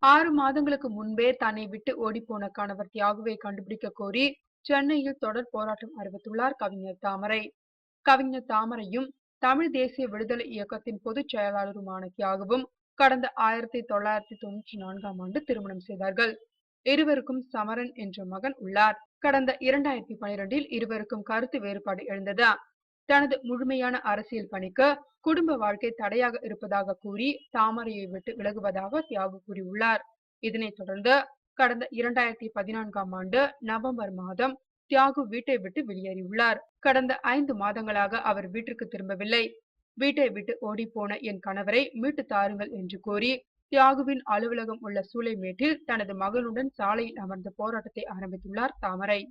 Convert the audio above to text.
6 மாதங்களுக்கு முன்பே தன்னை விட்டு ஓடிப்போன கணவர் தியாகுவை கண்டுபிடிக்க கோரி சென்னையில் தொடர் போராட்டம் அறிவித்துள்ளார் கவிஞர் தாமரை. கவிஞர் தாமரையும் தமிழ் தேசிய விடுதலை இயக்கத்தின் பொதுச் செயலாளருமான தியாகுவும் கடந்த 1994ஆம் ஆண்டு திருமணம் செய்தார்கள். இருவருக்கும் சமரன் என்ற மகன் உள்ளார். கடந்த 2012இல் இருவருக்கும் கருத்து வேறுபாடு எழுந்தது. தனது முழுமையான அரசியல் பணிக்கு குடும்ப வாழ்க்கை தடையாக இருப்பதாக கூறி தாமரையை விட்டு விலகுவதாக தியாகு கூறியுள்ளார். இதனைத் தொடர்ந்து கடந்த 2014ஆம் ஆண்டு நவம்பர் மாதம் தியாகு வீட்டை விட்டு வெளியேறியுள்ளார். கடந்த 5 மாதங்களாக அவர் வீட்டிற்கு திரும்பவில்லை. வீட்டை விட்டு ஓடிப்போன என் கணவரை மீட்டு தாருங்கள் என்று கோரி தியாகுவின் அலுவலகம் உள்ள சூளைமேட்டில் தனது மகனுடன் சாலையில் அமர்ந்த போராட்டத்தை ஆரம்பித்துள்ளார் தாமரை.